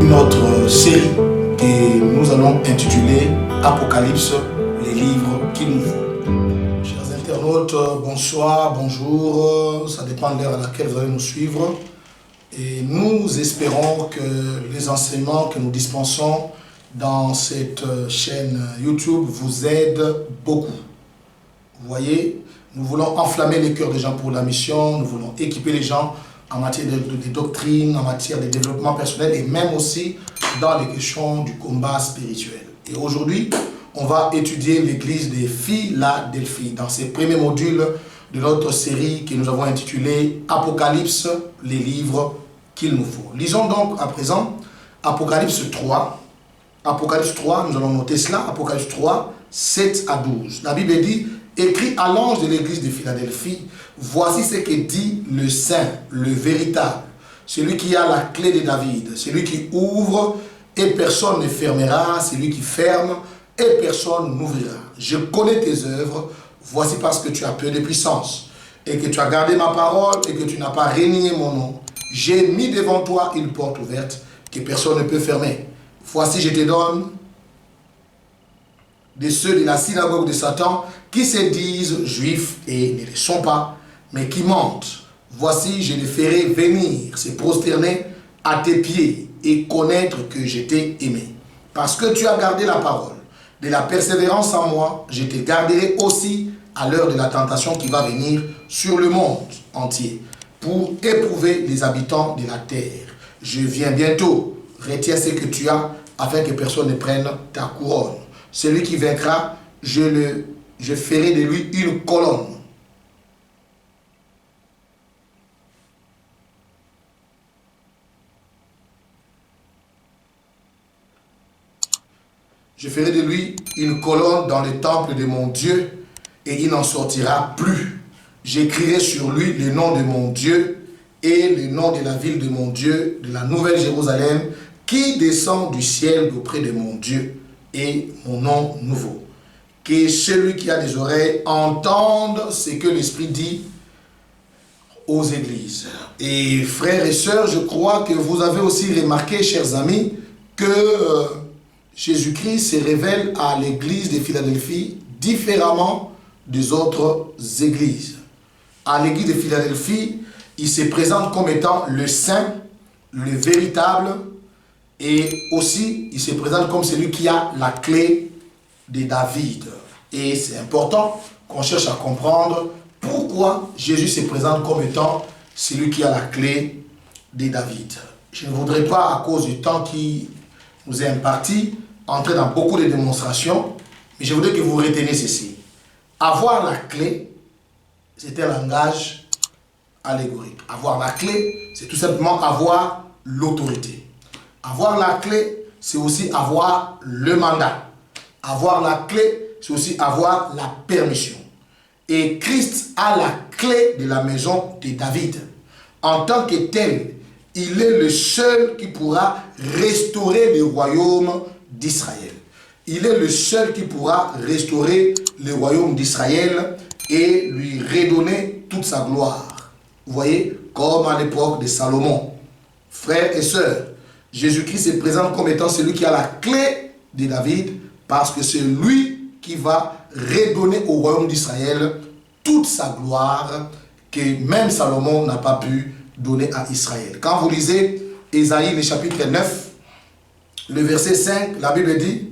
Notre série que nous allons intituler Apocalypse, les livres qu'il nous faut. Chers internautes, bonsoir, bonjour, ça dépend de l'heure à laquelle vous allez nous suivre. Et nous espérons que les enseignements que nous dispensons dans cette chaîne YouTube vous aident beaucoup. Vous voyez, nous voulons enflammer les cœurs des gens pour la mission, nous voulons équiper les gens en matière de doctrine, en matière de développement personnel et même aussi dans les questions du combat spirituel. Et aujourd'hui, on va étudier l'église des Philadelphie dans ces premiers modules de notre série que nous avons intitulée Apocalypse, les livres qu'il nous faut. Lisons donc à présent Apocalypse 3. Apocalypse 3, nous allons noter cela, Apocalypse 3, 7 à 12. La Bible dit, écrit à l'ange de l'église de Philadelphie, voici ce que dit le Saint, le véritable, celui qui a la clé de David, celui qui ouvre et personne ne fermera, celui qui ferme et personne n'ouvrira. Je connais tes œuvres, voici parce que tu as peu de puissance et que tu as gardé ma parole et que tu n'as pas renié mon nom. J'ai mis devant toi une porte ouverte que personne ne peut fermer. Voici, je te donne de ceux de la synagogue de Satan qui se disent juifs et ne le sont pas, mais qui mentent. Voici, je les ferai venir, se prosterner à tes pieds et connaître que je t'ai aimé. Parce que tu as gardé la parole de la persévérance en moi, je te garderai aussi à l'heure de la tentation qui va venir sur le monde entier pour éprouver les habitants de la terre. Je viens bientôt, retiens ce que tu as afin que personne ne prenne ta couronne. Celui qui vaincra, je ferai de lui une colonne. Je ferai de lui une colonne dans le temple de mon Dieu et il n'en sortira plus. J'écrirai sur lui le nom de mon Dieu et le nom de la ville de mon Dieu, de la nouvelle Jérusalem, qui descend du ciel auprès de mon Dieu et mon nom nouveau. Que celui qui a des oreilles entende ce que l'Esprit dit aux églises. Et frères et sœurs, je crois que vous avez aussi remarqué, chers amis, que Jésus-Christ se révèle à l'église de Philadelphie différemment des autres églises. À l'église de Philadelphie, il se présente comme étant le saint, le véritable, et aussi il se présente comme celui qui a la clé de David. Et c'est important qu'on cherche à comprendre pourquoi Jésus se présente comme étant celui qui a la clé de David. Je ne voudrais pas, à cause du temps qui nous est imparti, entrer dans beaucoup de démonstrations, mais je voudrais que vous reteniez ceci. Avoir la clé, c'est un langage allégorique. Avoir la clé, c'est tout simplement avoir l'autorité. Avoir la clé, c'est aussi avoir le mandat. Avoir la clé, c'est aussi avoir la permission. Et Christ a la clé de la maison de David. En tant que tel, il est le seul qui pourra restaurer le royaume d'Israël. Il est le seul qui pourra restaurer le royaume d'Israël et lui redonner toute sa gloire. Vous voyez, comme à l'époque de Salomon. Frères et sœurs, Jésus-Christ se présente comme étant celui qui a la clé de David parce que c'est lui qui va redonner au royaume d'Israël toute sa gloire que même Salomon n'a pas pu donner à Israël. Quand vous lisez Ésaïe, le chapitre 9, le verset 5, la Bible dit: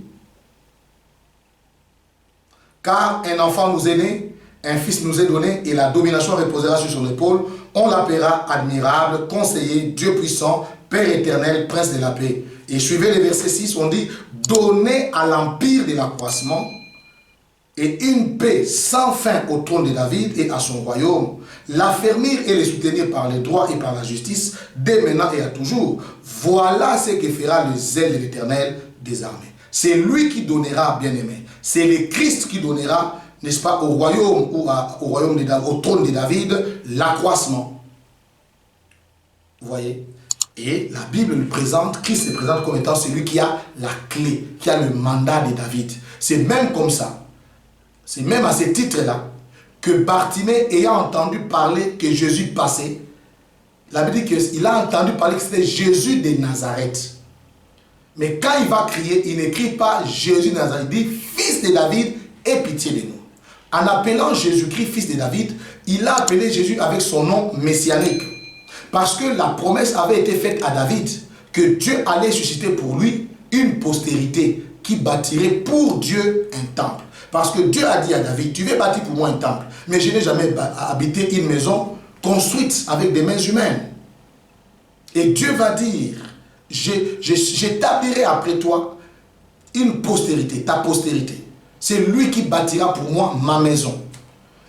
car un enfant nous est né, un fils nous est donné, et la domination reposera sur son épaule. On l'appellera admirable, conseiller, Dieu puissant, Père éternel, prince de la paix. Et suivez le verset 6, on dit: donner à l'empire de l'accroissement et une paix sans fin au trône de David et à son royaume, l'affermir et le soutenir par les droits et par la justice, dès maintenant et à toujours. Voilà ce que fera le zèle de l'Éternel des armées. C'est lui qui donnera, bien-aimé. C'est le Christ qui donnera, n'est-ce pas, au royaume ou au royaume de David, au trône de David, l'accroissement. Vous voyez? Et la Bible le présente, Christ se présente comme étant celui qui a la clé, qui a le mandat de David. C'est même comme ça. C'est même à ce titre-là que Bartimée, ayant entendu parler que Jésus passait, La Bible dit qu'il a entendu parler que c'était Jésus de Nazareth. Mais quand il va crier, il n'écrit pas Jésus de Nazareth. Il dit fils de David, aie pitié de nous. En appelant Jésus-Christ fils de David, il a appelé Jésus avec son nom messianique. Parce que la promesse avait été faite à David que Dieu allait susciter pour lui une postérité qui bâtirait pour Dieu un temple. Parce que Dieu a dit à David, tu veux bâtir pour moi un temple, mais je n'ai jamais habité une maison construite avec des mains humaines. Et Dieu va dire, j'établirai après toi une postérité, ta postérité. C'est lui qui bâtira pour moi ma maison.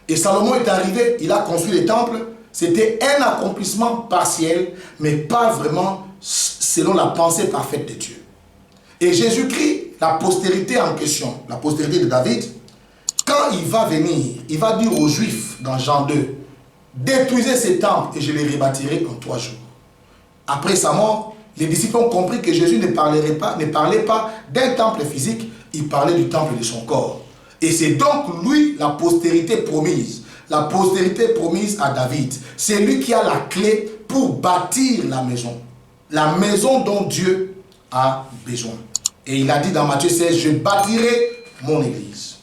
Et Salomon est arrivé, il a construit le temple. C'était un accomplissement partiel, mais pas vraiment selon la pensée parfaite de Dieu. Et Jésus-Christ, la postérité en question, la postérité de David, quand il va venir, il va dire aux Juifs dans Jean 2, détruisez ces temples et je les rebâtirai en 3 jours. Après sa mort, les disciples ont compris que Jésus ne parlait pas d'un temple physique, il parlait du temple de son corps. Et c'est donc lui la postérité promise. La postérité promise à David. C'est lui qui a la clé pour bâtir la maison. La maison dont Dieu a besoin. Et il a dit dans Matthieu 16, je bâtirai mon église.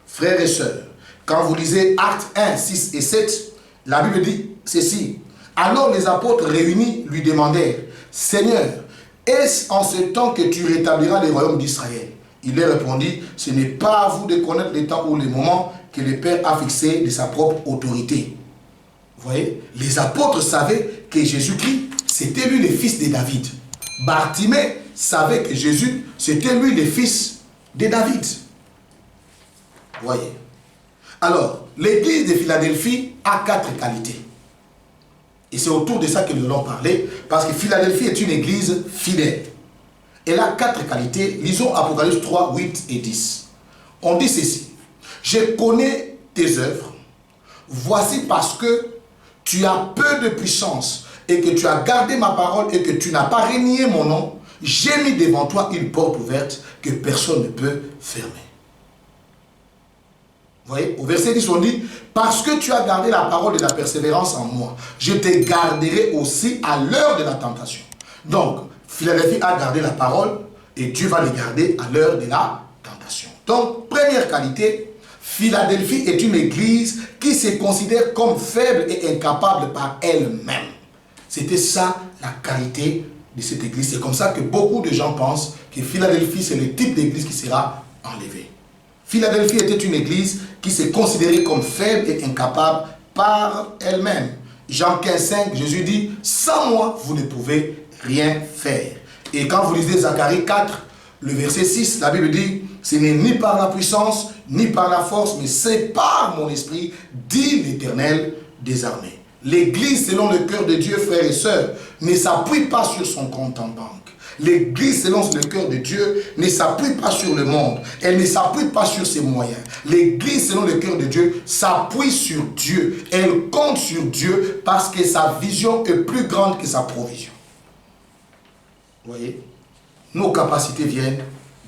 Frères et sœurs, quand vous lisez Actes 1, 6 et 7, la Bible dit ceci. Alors les apôtres réunis lui demandèrent, Seigneur, est-ce en ce temps que tu rétabliras le royaume d'Israël? Il leur répondit, ce n'est pas à vous de connaître les temps ou les moments que le Père a fixé de sa propre autorité. Vous voyez, les apôtres savaient que Jésus-Christ, c'était lui le fils de David. Bartimée savait que Jésus, c'était lui le fils de David. Vous voyez. Alors, l'église de Philadelphie a 4 qualités. Et c'est autour de ça que nous allons parler, parce que Philadelphie est une église fidèle. Elle a 4 qualités. Lisons Apocalypse 3, 8 et 10. On dit ceci. Je connais tes œuvres. Voici parce que tu as peu de puissance et que tu as gardé ma parole et que tu n'as pas renié mon nom, j'ai mis devant toi une porte ouverte que personne ne peut fermer. Vous voyez, au verset 10, on dit, parce que tu as gardé la parole de la persévérance en moi, je te garderai aussi à l'heure de la tentation. Donc, Philadelphie a gardé la parole et Dieu va les garder à l'heure de la tentation. Donc, première qualité, Philadelphie est une église qui se considère comme faible et incapable par elle-même. C'était ça la qualité de cette église. C'est comme ça que beaucoup de gens pensent que Philadelphie, c'est le type d'église qui sera enlevé. Philadelphie était une église qui s'est considérée comme faible et incapable par elle-même. Jean 15, 5, Jésus dit, sans moi, vous ne pouvez rien faire. Et quand vous lisez Zacharie 4, le verset 6, la Bible dit, ce n'est ni par la puissance, ni par la force, mais c'est par mon esprit, dit l'Éternel des armées. L'église, selon le cœur de Dieu, frères et sœurs, ne s'appuie pas sur son compte en banque. L'église, selon le cœur de Dieu, ne s'appuie pas sur le monde. Elle ne s'appuie pas sur ses moyens. L'église, selon le cœur de Dieu, s'appuie sur Dieu. Elle compte sur Dieu parce que sa vision est plus grande que sa provision. Vous voyez? Nos capacités viennent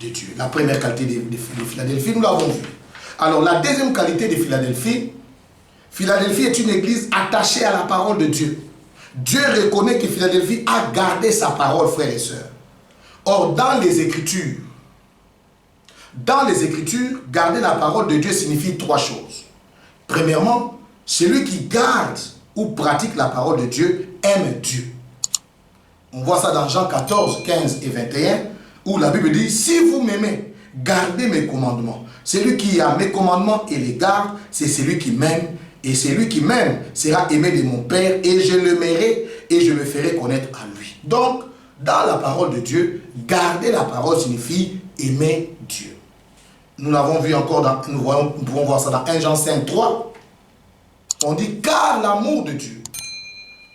de Dieu. La première qualité de Philadelphie, nous l'avons vu. Alors, la deuxième qualité de Philadelphie, Philadelphie est une église attachée à la parole de Dieu. Dieu reconnaît que Philadelphie a gardé sa parole, frères et sœurs. Or, dans les Écritures, garder la parole de Dieu signifie 3 choses. Premièrement, celui qui garde ou pratique la parole de Dieu aime Dieu. On voit ça dans Jean 14, 15 et 21, où la Bible dit, si vous m'aimez, gardez mes commandements. Celui qui a mes commandements et les garde, c'est celui qui m'aime. Et celui qui m'aime sera aimé de mon Père, et je l'aimerai et je me ferai connaître à lui. Donc, dans la parole de Dieu, garder la parole signifie aimer Dieu. Nous l'avons vu encore, nous pouvons voir ça dans 1 Jean 5, 3. On dit, car l'amour de Dieu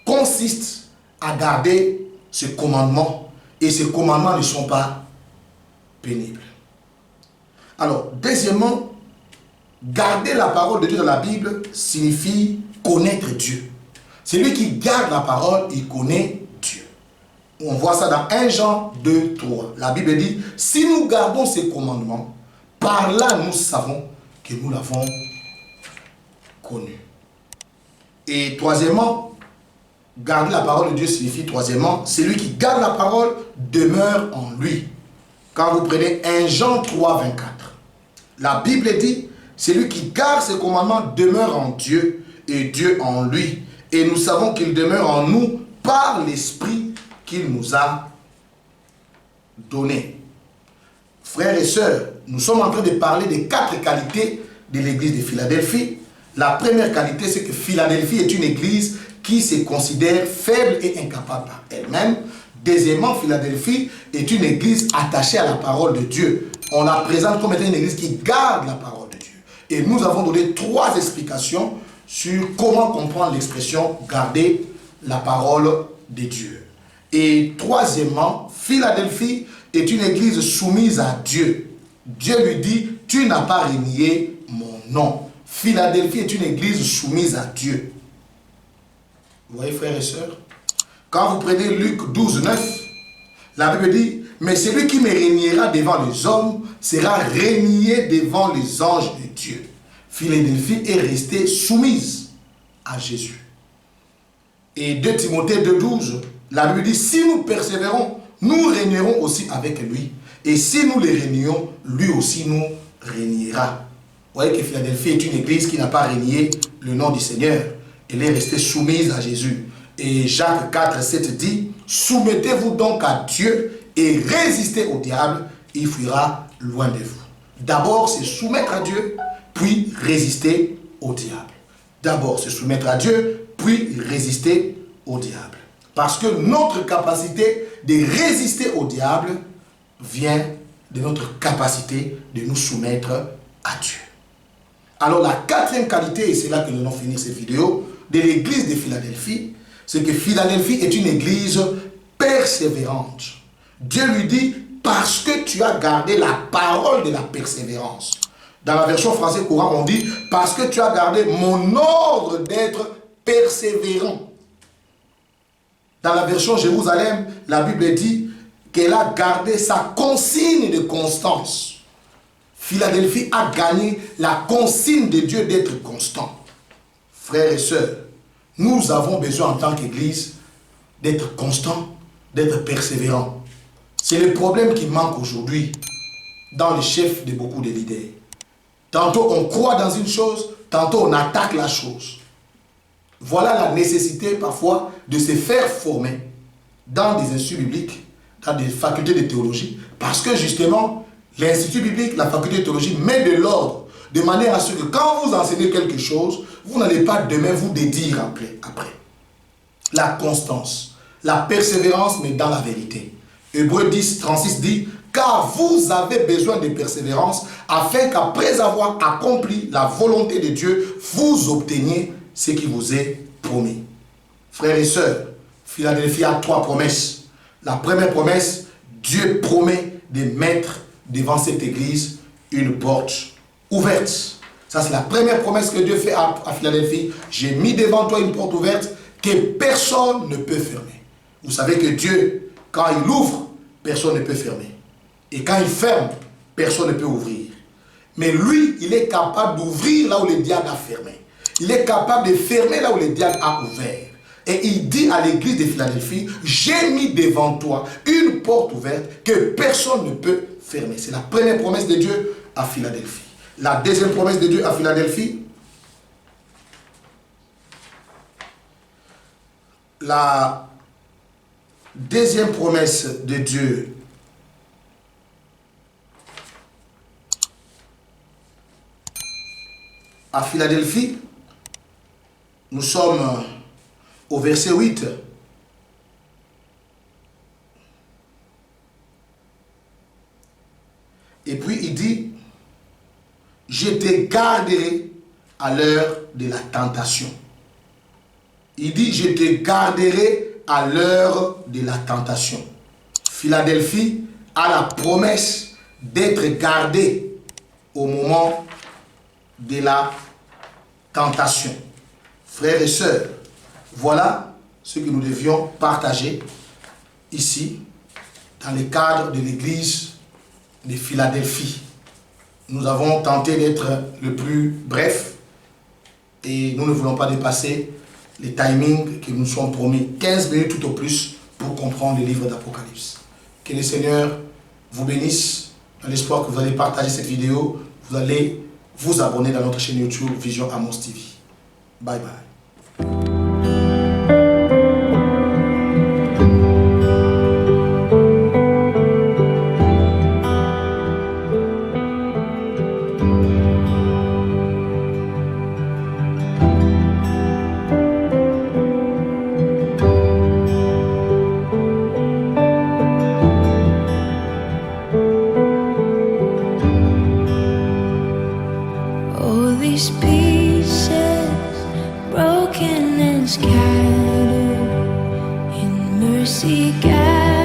consiste à garder ses commandements, et ces commandements ne sont pas pénibles. Alors, deuxièmement, garder la parole de Dieu dans la Bible signifie connaître Dieu. Celui qui garde la parole, il connaît Dieu. On voit ça dans 1 Jean 2, 3. La Bible dit, si nous gardons ces commandements, par là nous savons que nous l'avons connu. Et troisièmement, Garder la parole de Dieu signifie, troisièmement, celui qui garde la parole demeure en lui. Quand vous prenez 1 Jean 3, 24, la Bible dit, celui qui garde ses commandements demeure en Dieu et Dieu en lui. Et nous savons qu'il demeure en nous par l'Esprit qu'il nous a donné. Frères et sœurs, nous sommes en train de parler des 4 qualités de l'église de Philadelphie. La première qualité, c'est que Philadelphie est une église qui se considère faible et incapable par elle-même. Deuxièmement, Philadelphie est une église attachée à la parole de Dieu. On la présente comme étant une église qui garde la parole de Dieu. Et nous avons donné 3 explications sur comment comprendre l'expression « garder la parole de Dieu ». Et troisièmement, Philadelphie est une église soumise à Dieu. Dieu lui dit « Tu n'as pas renié mon nom ». Philadelphie est une église soumise à Dieu. Vous voyez, frères et sœurs? Quand vous prenez Luc 12, 9, la Bible dit « Mais celui qui me régnera devant les hommes sera régné devant les anges de Dieu. » Philadelphie est restée soumise à Jésus. Et 2 Timothée 2, 12, la Bible dit « Si nous persévérons, nous régnerons aussi avec lui. Et si nous le régnons, lui aussi nous régnera. » Vous voyez que Philadelphie est une église qui n'a pas régné le nom du Seigneur. Elle est restée soumise à Jésus. Et Jacques 4, 7 dit, « Soumettez-vous donc à Dieu et résistez au diable, il fuira loin de vous. » D'abord, c'est soumettre à Dieu, puis résister au diable. D'abord, se soumettre à Dieu, puis résister au diable. Parce que notre capacité de résister au diable vient de notre capacité de nous soumettre à Dieu. Alors la 4e qualité, et c'est là que nous allons finir cette vidéo, de l'église de Philadelphie, c'est que Philadelphie est une église persévérante. Dieu lui dit, parce que tu as gardé la parole de la persévérance. Dans la version française courante, on dit, parce que tu as gardé mon ordre d'être persévérant. Dans la version Jérusalem, la Bible dit qu'elle a gardé sa consigne de constance. Philadelphie a gagné la consigne de Dieu d'être constant. Frères et sœurs, nous avons besoin en tant qu'Église d'être constant, d'être persévérant. C'est le problème qui manque aujourd'hui dans les chefs de beaucoup de leaders. Tantôt on croit dans une chose, tantôt on attaque la chose. Voilà la nécessité parfois de se faire former dans des instituts bibliques, dans des facultés de théologie, parce que justement, l'institut biblique, la faculté de théologie met de l'ordre, de manière à ce que quand vous enseignez quelque chose, vous n'allez pas demain vous dédire après. La constance, la persévérance, mais dans la vérité. Hébreux 10, 36 dit, car vous avez besoin de persévérance, afin qu'après avoir accompli la volonté de Dieu, vous obteniez ce qui vous est promis. Frères et sœurs, Philadelphie a 3 promesses. La première promesse, Dieu promet de mettre devant cette église une porte ouverte. Ça, c'est la première promesse que Dieu fait à Philadelphie. J'ai mis devant toi une porte ouverte que personne ne peut fermer. Vous savez que Dieu, quand il ouvre, personne ne peut fermer. Et quand il ferme, personne ne peut ouvrir. Mais lui, il est capable d'ouvrir là où le diable a fermé. Il est capable de fermer là où le diable a ouvert. Et il dit à l'église de Philadelphie, j'ai mis devant toi une porte ouverte que personne ne peut fermer. C'est la première promesse de Dieu à Philadelphie. La deuxième promesse de Dieu à Philadelphie, la deuxième promesse de Dieu à Philadelphie, nous sommes au verset 8. Et puis il dit, je te garderai à l'heure de la tentation. Il dit, je te garderai à l'heure de la tentation. Philadelphie a la promesse d'être gardé au moment de la tentation. Frères et sœurs, voilà ce que nous devions partager ici dans le cadre de l'église de Philadelphie. Nous avons tenté d'être le plus bref et nous ne voulons pas dépasser les timings que nous sommes promis, 15 minutes tout au plus pour comprendre le livre d'Apocalypse. Que le Seigneur vous bénisse, dans l'espoir que vous allez partager cette vidéo, vous allez vous abonner dans notre chaîne YouTube Vision Amos TV. Bye bye. All these pieces broken and scattered in mercy, God.